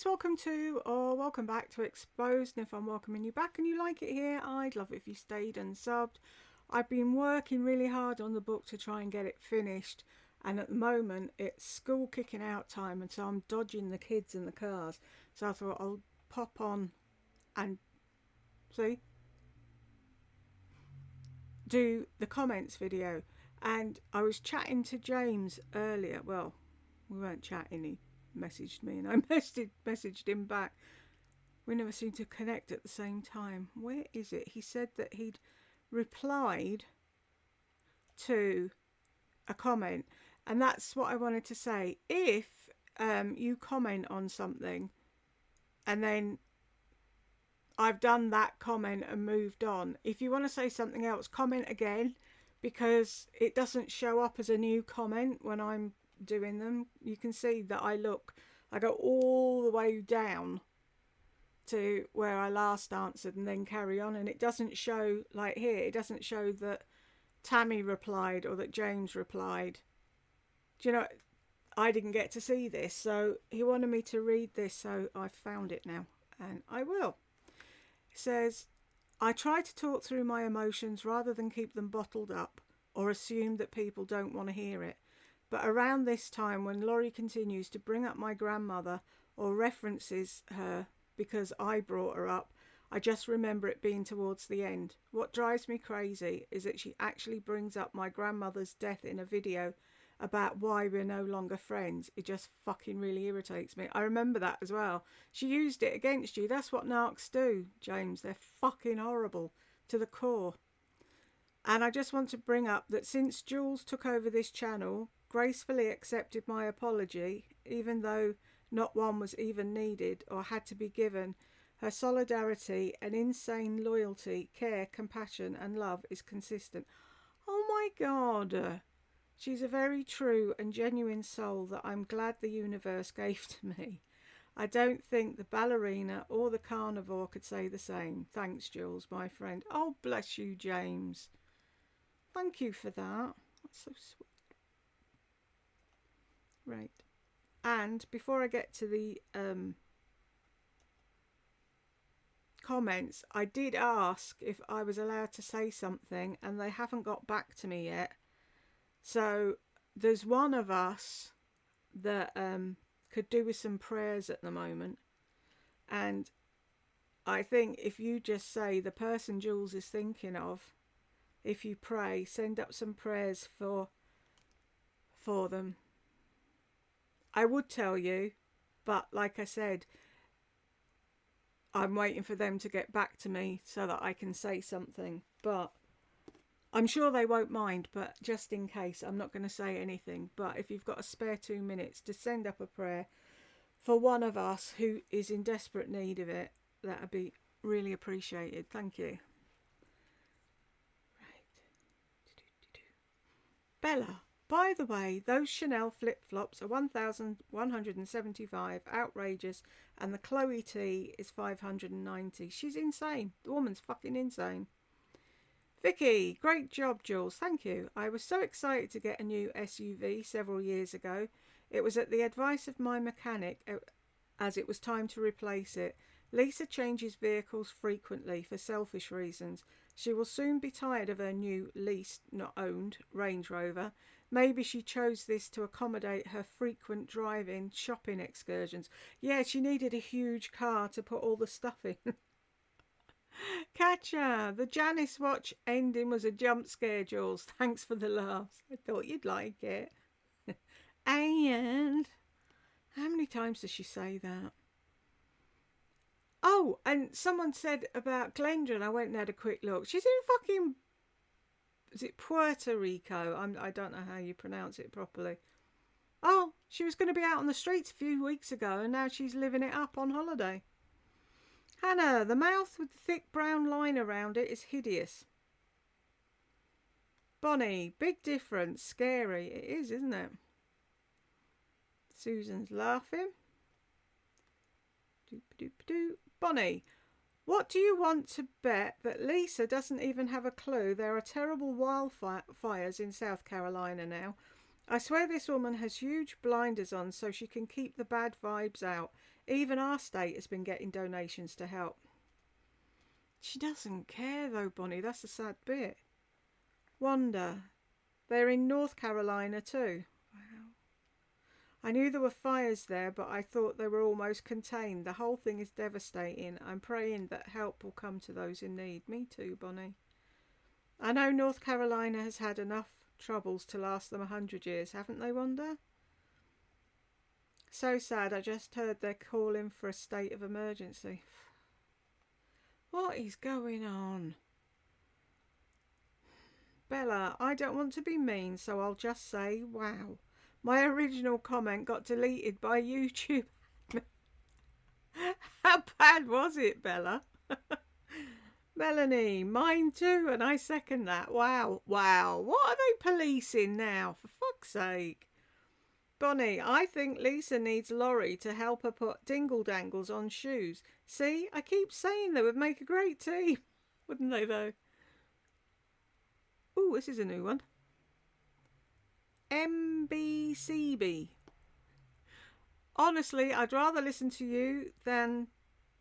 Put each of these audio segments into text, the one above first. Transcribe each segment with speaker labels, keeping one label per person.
Speaker 1: guys, welcome to or welcome back to Exposed. And if I'm welcoming you back and you like it here, I'd love it if you stayed and subbed. I've been working really hard on the book to try and get it finished, and at the moment it's school kicking out time, and so I'm dodging the kids and the cars. So I thought I'll pop on and see, do the comments video. And I was chatting to James earlier. Well, we weren't chatting, he messaged me and I messaged him back. We never seem to connect at the same time. Where is it? He said that he'd replied to a comment, and that's what I wanted to say. If you comment on something and then I've done that comment and moved on, if you want to say something else, comment again, because it doesn't show up as a new comment when I'm doing them. You can see that I go all the way down to where I last answered and then carry on, and it doesn't show, like here, it doesn't show that Tammy replied or that James replied. Do you know, I didn't get to see this, so he wanted me to read this, so I found it now and I will. It says, I try to talk through my emotions rather than keep them bottled up or assume that people don't want to hear it. But around this time, when Laurie continues to bring up my grandmother or references her because I brought her up, I just remember it being towards the end. What drives me crazy is that she actually brings up my grandmother's death in a video about why we're no longer friends. It just fucking really irritates me. I remember that as well. She used it against you. That's what narcs do, James. They're fucking horrible to the core. And I just want to bring up that since Jules took over this channel, gracefully accepted my apology, even though not one was even needed or had to be given, her solidarity and insane loyalty, care, compassion and love is consistent. Oh my God. She's a very true and genuine soul that I'm glad the universe gave to me. I don't think the ballerina or the carnivore could say the same. Thanks, Jules, my friend. Oh, bless you, James. Thank you for that. That's so sweet. Right. And before I get to the comments, I did ask if I was allowed to say something, and they haven't got back to me yet. So there's one of us that could do with some prayers at the moment, and I think if you just say the person Jules is thinking of, if you pray, send up some prayers for them. I would tell you, but like I said, I'm waiting for them to get back to me so that I can say something. But I'm sure they won't mind, but just in case, I'm not going to say anything. But if you've got a spare 2 minutes to send up a prayer for one of us who is in desperate need of it, that would be really appreciated. Thank you. Right. Bella. By the way, those Chanel flip-flops are 1,175, outrageous, and the Chloe T is 590. She's insane. The woman's fucking insane. Vicky, great job, Jules. Thank you. I was so excited to get a new SUV several years ago. It was at the advice of my mechanic as it was time to replace it. Lisa changes vehicles frequently for selfish reasons. She will soon be tired of her new, leased, not owned, Range Rover. Maybe she chose this to accommodate her frequent drive-in shopping excursions. Yeah, she needed a huge car to put all the stuff in. Catcher, the Janice watch ending was a jump scare, Jules. Thanks for the laughs. I thought you'd like it. And how many times does she say that? Oh, and someone said about Glendra, and I went and had a quick look. She's in fucking, is it Puerto Rico? I don't know how you pronounce it properly. Oh, she was going to be out on the streets a few weeks ago, and now she's living it up on holiday. Hannah, the mouth with the thick brown line around it is hideous. Bonnie, big difference, scary. It is, isn't it? Susan's laughing. Doop-doop-doop. Bonnie, what do you want to bet that Lisa doesn't even have a clue there are terrible wildfires in South Carolina now? I swear this woman has huge blinders on so she can keep the bad vibes out. Even our state has been getting donations to help. She doesn't care though, Bonnie. That's the sad bit. Wanda. They're in North Carolina too. Wow. I knew there were fires there, but I thought they were almost contained. The whole thing is devastating. I'm praying that help will come to those in need. Me too, Bonnie. I know North Carolina has had enough troubles to last them 100 years, haven't they, Wanda? So sad. I just heard they're calling for a state of emergency. What is going on? Bella, I don't want to be mean, so I'll just say, wow. My original comment got deleted by YouTube. How bad was it, Bella? Melanie, mine too, and I second that. Wow, wow. What are they policing now, for fuck's sake? Bonnie, I think Lisa needs Laurie to help her put dingle dangles on shoes. See, I keep saying they would make a great team. Wouldn't they, though? Ooh, this is a new one. MBCB. Honestly, I'd rather listen to you than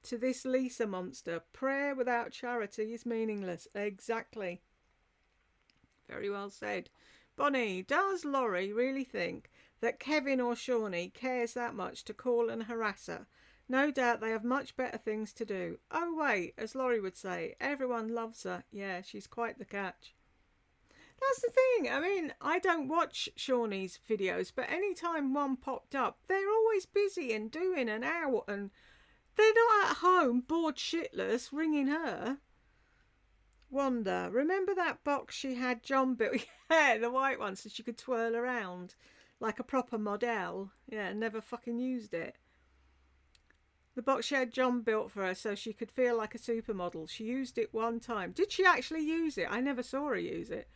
Speaker 1: to this Lisa monster. Prayer without charity is meaningless. Exactly. Very well said. Bonnie, does Laurie really think that Kevin or Shawnee cares that much to call and harass her? No doubt they have much better things to do. Oh wait, as Laurie would say, everyone loves her. Yeah, she's quite the catch. That's the thing. I mean, I don't watch Shawnee's videos, but anytime one popped up, they're always busy and doing and out, and they're not at home bored shitless ringing her. Wanda, remember that box she had John built? Yeah, the white one, so she could twirl around like a proper model. Yeah, never fucking used it. The box she had John built for her so she could feel like a supermodel. She used it one time. Did she actually use it? I never saw her use it.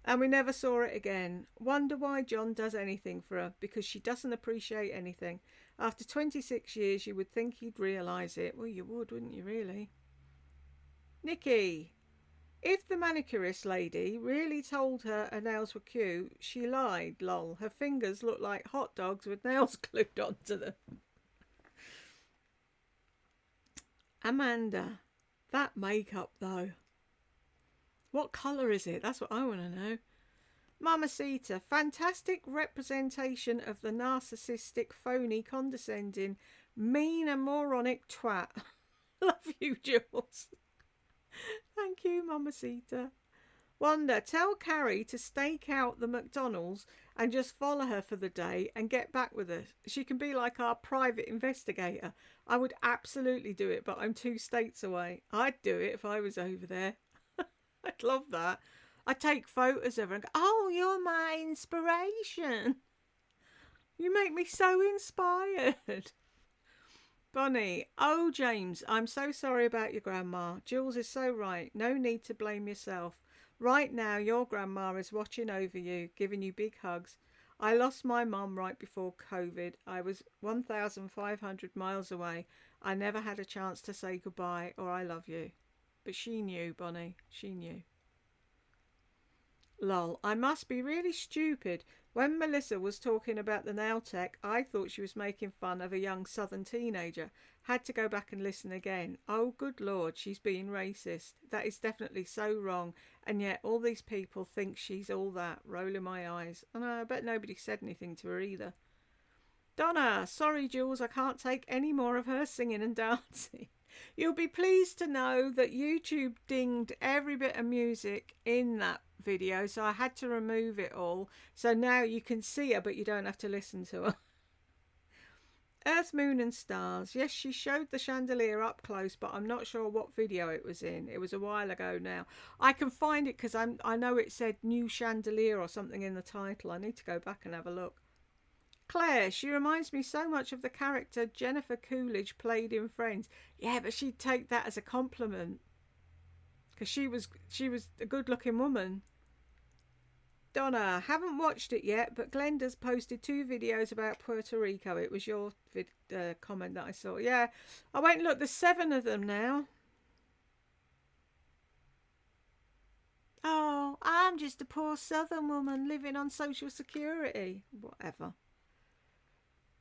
Speaker 1: And we never saw it again. Wonder why John does anything for her. Because she doesn't appreciate anything. After 26 years, you would think he'd realise it. Well, you would, wouldn't you, really? Nikki, if the manicurist lady really told her her nails were cute, she lied, lol. Her fingers look like hot dogs with nails glued onto them. Amanda, that makeup, though. What colour is it? That's what I want to know. Mamacita, fantastic representation of the narcissistic, phony, condescending, mean and moronic twat. Love you, Jules. Thank you, Mamacita. Wanda, tell Carrie to stake out the McDonald's and just follow her for the day and get back with her. She can be like our private investigator. I would absolutely do it, but I'm 2 states away. I'd do it if I was over there. I'd love that. I'd take photos of her and go, oh, you're my inspiration. You make me so inspired. Bonnie, oh, James, I'm so sorry about your grandma. Jules is so right. No need to blame yourself. Right now, your grandma is watching over you, giving you big hugs. I lost my mum right before COVID. I was 1,500 miles away. I never had a chance to say goodbye or I love you. But she knew, Bonnie. She knew. Lol, I must be really stupid. When Melissa was talking about the nail tech, I thought she was making fun of a young southern teenager. Had to go back and listen again. Oh, good Lord, she's being racist. That is definitely so wrong. And yet all these people think she's all that. Rolling my eyes. And I bet nobody said anything to her either. Donna, sorry, Jules, I can't take any more of her singing and dancing. You'll be pleased to know that YouTube dinged every bit of music in that video, so I had to remove it all. So now you can see her, but you don't have to listen to her. Earth, Moon and Stars. Yes, she showed the chandelier up close, but I'm not sure what video it was in. It was a while ago now. I can find it because I know it said new chandelier or something in the title. I need to go back and have a look. Claire, she reminds me so much of the character Jennifer Coolidge played in Friends. Yeah, but she'd take that as a compliment because she was a good-looking woman. Donna, haven't watched it yet, but Glenda's posted 2 videos about Puerto Rico. It was your comment that I saw. Yeah, I went and looked. There's 7 of them now. Oh, I'm just a poor southern woman living on Social Security. Whatever.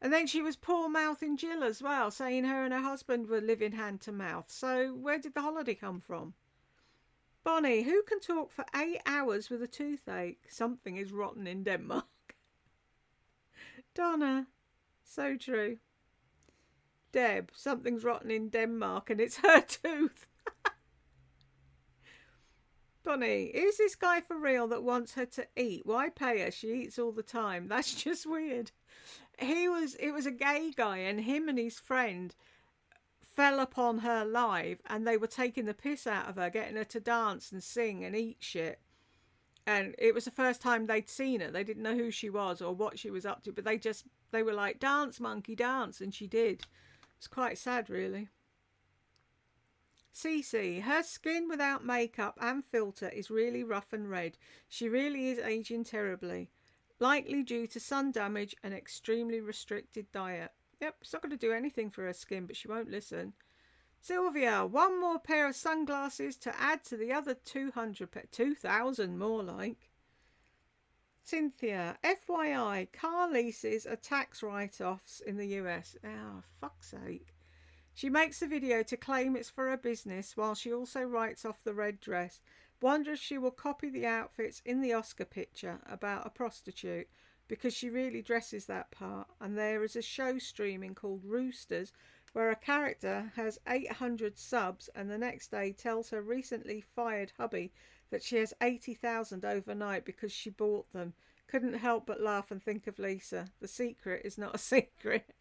Speaker 1: And then she was poor mouthing Jill as well, saying her and her husband were living hand to mouth. So where did the holiday come from? Bonnie, who can talk for 8 hours with a toothache? Something is rotten in Denmark. Donna, so true. Deb, something's rotten in Denmark and it's her tooth. Bonnie, is this guy for real that wants her to eat? Why pay her? She eats all the time. That's just weird. It was a gay guy, and him and his friend fell upon her live, and they were taking the piss out of her, getting her to dance and sing and eat shit. And it was the first time they'd seen her. They didn't know who she was or what she was up to, but they were like, dance, monkey, dance, and she did. It's quite sad, really. Cece, her skin without makeup and filter is really rough and red. She really is aging terribly, likely due to sun damage and extremely restricted diet. Yep, it's not going to do anything for her skin, but she won't listen. Sylvia, one more pair of sunglasses to add to the other 2,000 more like. Cynthia, FYI, car leases are tax write-offs in the US. Oh, fuck's sake. She makes a video to claim it's for her business while she also writes off the red dress. Wonder if she will copy the outfits in the Oscar picture about a prostitute, because she really dresses that part. And there is a show streaming called Roosters where a character has 800 subs and the next day tells her recently fired hubby that she has 80,000 overnight because she bought them. Couldn't help but laugh and think of Lisa. The secret is not a secret.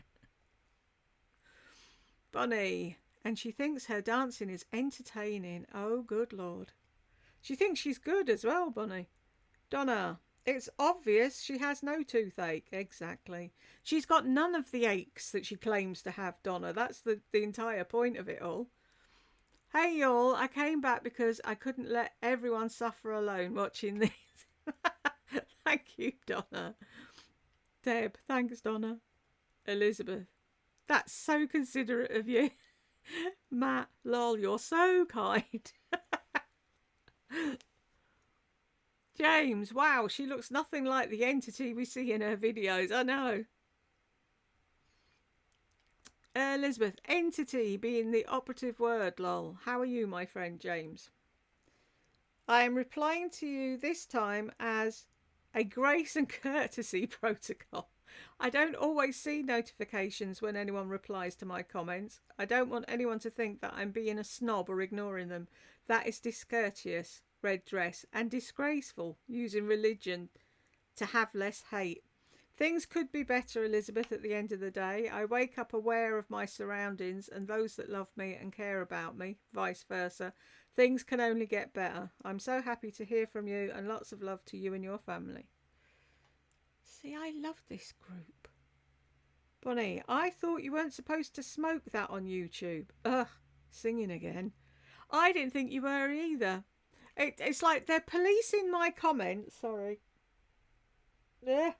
Speaker 1: Bonnie, and she thinks her dancing is entertaining. Oh, good Lord. She thinks she's good as well, Bonnie. Donna, it's obvious she has no toothache. Exactly. She's got none of the aches that she claims to have, Donna. That's the entire point of it all. Hey, y'all, I came back because I couldn't let everyone suffer alone watching this. Thank you, Donna. Deb, thanks, Donna. Elizabeth, that's so considerate of you. Matt, lol, you're so kind. James, wow, she looks nothing like the entity we see in her videos. I know. Elizabeth, entity being the operative word, lol. How are you, my friend James? I am replying to you this time as a grace and courtesy protocol. I don't always see notifications when anyone replies to my comments. I don't want anyone to think that I'm being a snob or ignoring them. That is discourteous, red dress, and disgraceful, using religion to have less hate. Things could be better, Elizabeth, at the end of the day. I wake up aware of my surroundings and those that love me and care about me, vice versa. Things can only get better. I'm so happy to hear from you, and lots of love to you and your family. See, I love this group. Bonnie, I thought you weren't supposed to smoke that on YouTube. Ugh, singing again. I didn't think you were either. It's like they're policing my comments. Sorry. Yeah.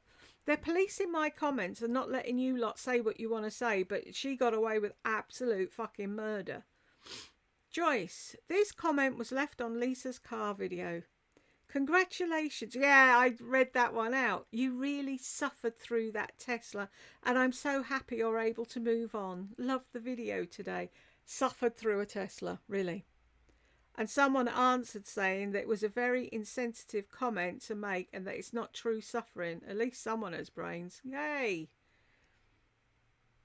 Speaker 1: They're policing my comments and not letting you lot say what you want to say, but she got away with absolute fucking murder. Joyce, this comment was left on Lisa's car video. Congratulations. Yeah, I read that one out. You really suffered through that Tesla, and I'm so happy you're able to move on. Love the video today. Suffered through a Tesla, really. And someone answered saying that it was a very insensitive comment to make and that it's not true suffering. At least someone has brains. Yay!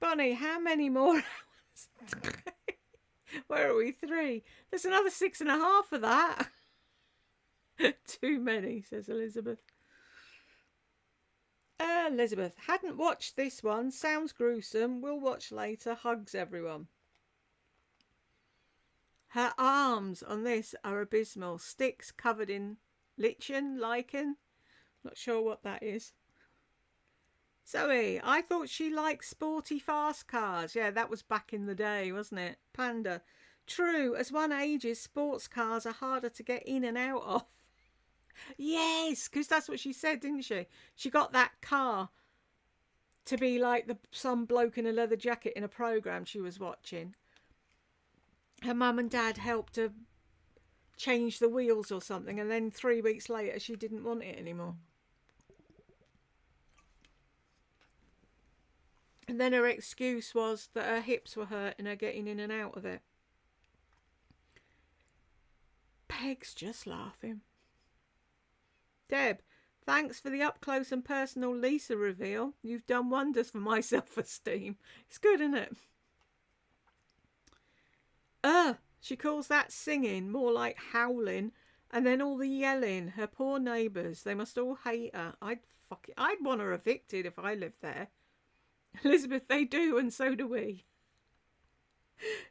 Speaker 1: Bonnie, how many more hours? Where are we? 3. There's another 6.5 of that. Too many, says Elizabeth. Elizabeth, hadn't watched this one. Sounds gruesome. We'll watch later. Hugs, everyone. Her arms on this are abysmal. Sticks covered in lichen. Not sure what that is. Zoe, I thought she liked sporty fast cars. Yeah, that was back in the day, wasn't it? Panda. True, as one ages, sports cars are harder to get in and out of. Yes, because that's what she said, didn't she? She got that car to be like some bloke in a leather jacket in a programme she was watching. Her mum and dad helped her change the wheels or something, and then 3 weeks later she didn't want it anymore. And then her excuse was that her hips were hurting her getting in and out of it. Peg's just laughing. Deb, thanks for the up close and personal Lisa reveal. You've done wonders for my self-esteem. It's good, isn't it? She calls that singing, more like howling, and then all the yelling. Her poor neighbours, they must all hate her. I'd want her evicted if I lived there. Elizabeth, they do, and so do we.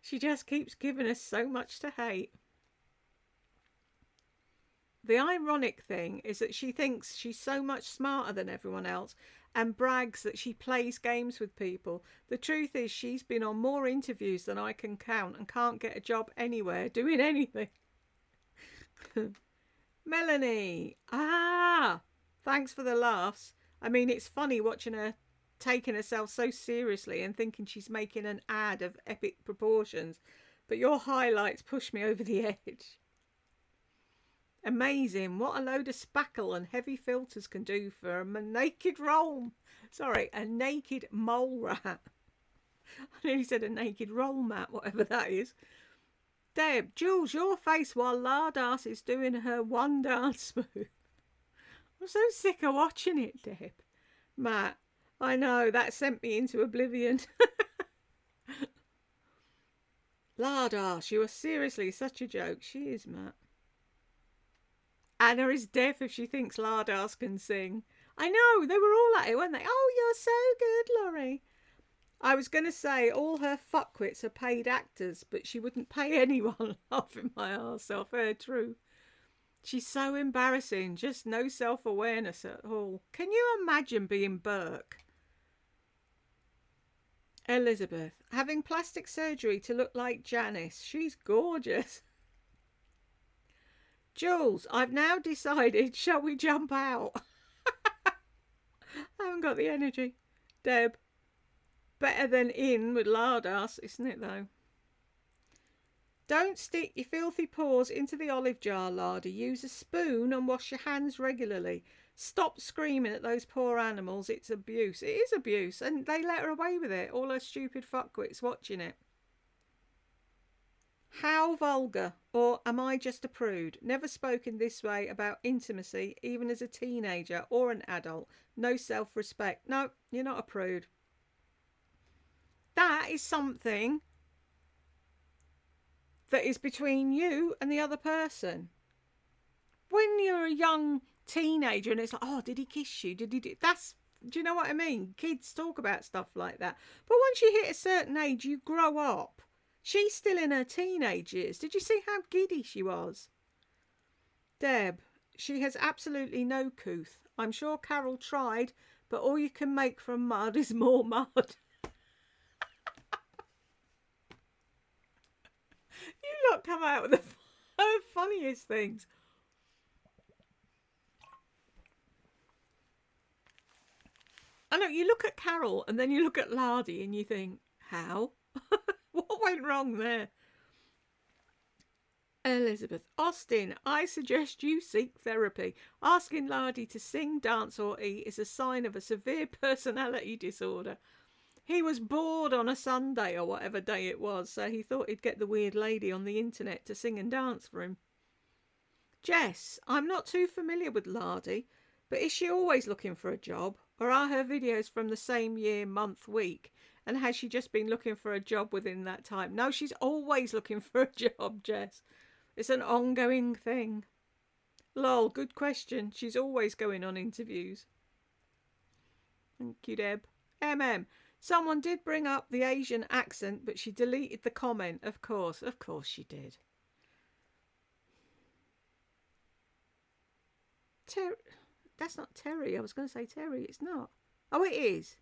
Speaker 1: She just keeps giving us so much to hate. The ironic thing is that she thinks she's so much smarter than everyone else and brags that she plays games with people. The truth is she's been on more interviews than I can count and can't get a job anywhere doing anything. Melanie. Thanks for the laughs. I mean, it's funny watching her taking herself so seriously and thinking she's making an ad of epic proportions. But your highlights push me over the edge. Amazing. What a load of spackle and heavy filters can do for a naked mole rat. I nearly said a naked roll mat, whatever that is. Deb, Jules, your face while Lardass is doing her one dance move. I'm so sick of watching it, Deb. Matt, I know, that sent me into oblivion. Lardass, you are seriously such a joke. She is, Matt. Anna is deaf if she thinks Lardass can sing. I know, they were all at it, weren't they? Oh, you're so good, Laurie. I was going to say all her fuckwits are paid actors, but she wouldn't pay anyone laughing my arse off. Her true. She's so embarrassing, just no self-awareness at all. Can you imagine being Burke? Elizabeth, having plastic surgery to look like Janice. She's gorgeous. Jules, I've now decided, shall we jump out? I haven't got the energy. Deb, better than in with Lardass, isn't it though? Don't stick your filthy paws into the olive jar, Lardy. Use a spoon and wash your hands regularly. Stop screaming at those poor animals. It's abuse. It is abuse. And they let her away with it. All her stupid fuckwits watching it. How vulgar, or am I just a prude? Never spoken this way about intimacy, even as a teenager or an adult. No self-respect. No, you're not a prude. That is something that is between you and the other person. When you're a young teenager and it's like, oh, did he kiss you? Did he do that's, do you know what I mean? Kids talk about stuff like that. But once you hit a certain age, you grow up. She's still in her teenage years. Did you see how giddy she was? Deb, she has absolutely no couth. I'm sure Carol tried, but all you can make from mud is more mud. You lot come out with the funniest things. I know, you look at Carol and then you look at Lardy and you think, how? What went wrong there? Elizabeth, Austin, I suggest you seek therapy. Asking Lardy to sing, dance or eat is a sign of a severe personality disorder. He was bored on a Sunday or whatever day it was, so he thought he'd get the weird lady on the internet to sing and dance for him. Jess, I'm not too familiar with Lardy, but is she always looking for a job? Or are her videos from the same year, month, week? And has she just been looking for a job within that time? No, she's always looking for a job, Jess. It's an ongoing thing. Lol, good question. She's always going on interviews. Thank you, Deb. Someone did bring up the Asian accent, but she deleted the comment. Of course she did. That's not Terry. I was going to say Terry. It's not. Oh, it is.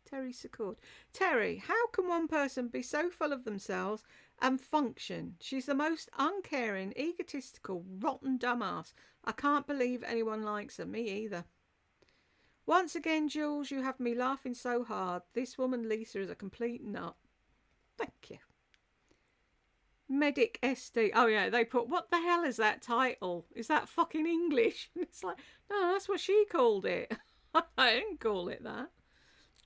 Speaker 1: Terry Secord. Terry, how can one person be so full of themselves and function? She's the most uncaring, egotistical, rotten dumbass. I can't believe anyone likes her. Me either. Once again, Jules, you have me laughing so hard. This woman, Lisa, is a complete nut. Thank you. Medic SD. Oh, yeah, they put, what the hell is that title? Is that fucking English? And it's like, no, that's what she called it. I didn't call it that.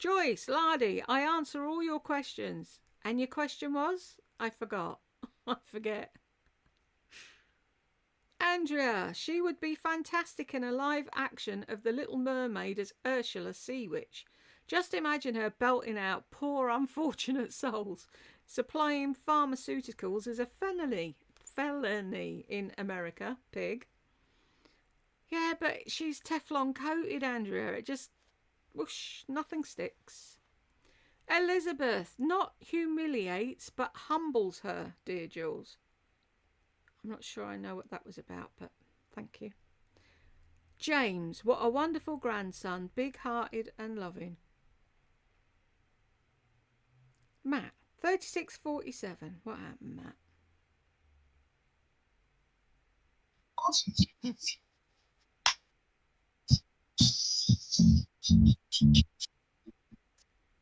Speaker 1: Joyce, Lardy, I answer all your questions. And your question was? I forgot. I forget. Andrea, she would be fantastic in a live action of The Little Mermaid as Ursula Sea Witch. Just imagine her belting out poor unfortunate souls, supplying pharmaceuticals as a felony in America, pig. Yeah, but she's Teflon coated, Andrea. It just, whoosh, nothing sticks. Elizabeth, not humiliates, but humbles her, dear Jules. I'm not sure I know what that was about, but thank you. James, what a wonderful grandson, big-hearted and loving. Matt, 3647. What happened, Matt?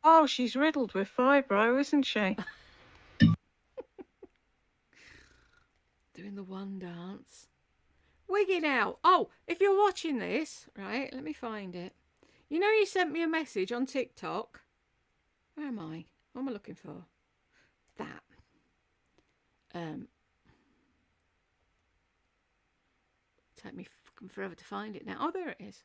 Speaker 2: Oh, she's riddled with fibro, isn't she?
Speaker 1: Doing the one dance. Wigging out. Oh, if you're watching this, right, let me find it. You know you sent me a message on TikTok. Where am I? What am I looking for? That. Take me forever to find it now. Oh, there it is.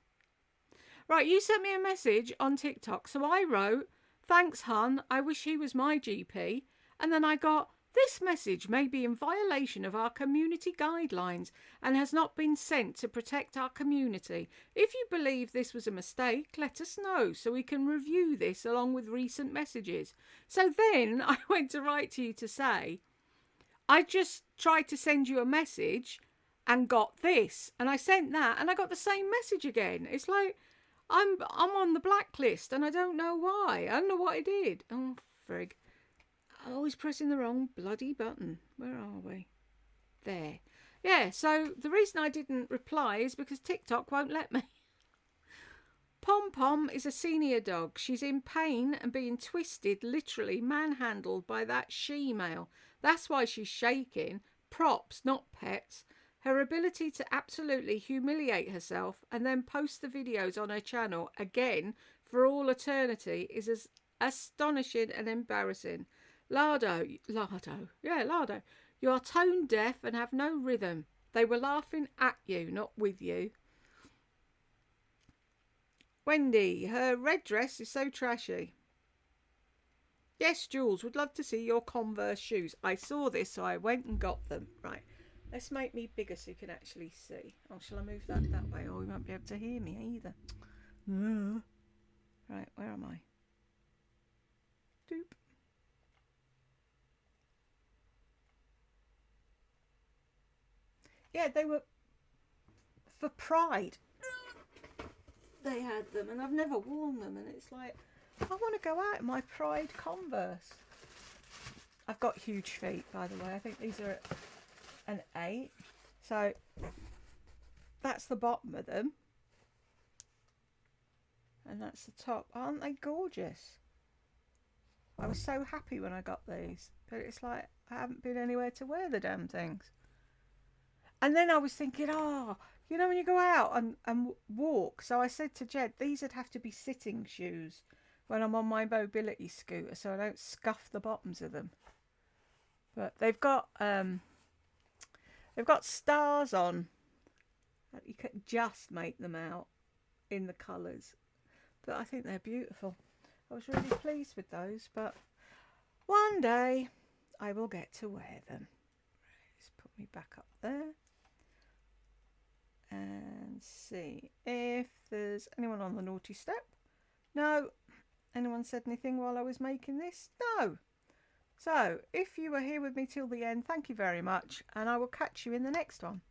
Speaker 1: Right, you sent me a message on TikTok. So I wrote, thanks, hun. I wish he was my GP. And then I got, this message may be in violation of our community guidelines and has not been sent to protect our community. If you believe this was a mistake, let us know so we can review this along with recent messages. So then I went to write to you to say, I just tried to send you a message and got this. And I sent that and I got the same message again. It's like, I'm on the blacklist and I don't know why. I don't know what I did. Oh, frig. I'm always pressing the wrong bloody button. Where are we? There. Yeah, so the reason I didn't reply is because TikTok won't let me. Pom Pom is a senior dog. She's in pain and being twisted, literally manhandled by that she-male. That's why she's shaking. Props, not pets. Her ability to absolutely humiliate herself and then post the videos on her channel again for all eternity is as astonishing and embarrassing. Lardo, you are tone deaf and have no rhythm. They were laughing at you, not with you. Wendy, her red dress is so trashy. Yes, Jules, would love to see your Converse shoes. I saw this, so I went and got them. Right, let's make me bigger so you can actually see. Oh, shall I move that way? Oh, you won't be able to hear me either. Right, where am I? Doop. Yeah, they were for Pride. They had them, and I've never worn them, and it's like, I want to go out in my Pride Converse. I've got huge feet, by the way. I think these are an 8. So that's the bottom of them. And that's the top. Aren't they gorgeous? I was so happy when I got these. But it's like, I haven't been anywhere to wear the damn things. And then I was thinking, you know when you go out and walk. So I said to Jed, these would have to be sitting shoes when I'm on my mobility scooter so I don't scuff the bottoms of them. But they've got stars on. You can just make them out in the colours. But I think they're beautiful. I was really pleased with those, but one day I will get to wear them. Let's put me back up there and see if there's anyone on the naughty step. No. Anyone said anything while I was making this? No. So, if you were here with me till the end, thank you very much, and I will catch you in the next one.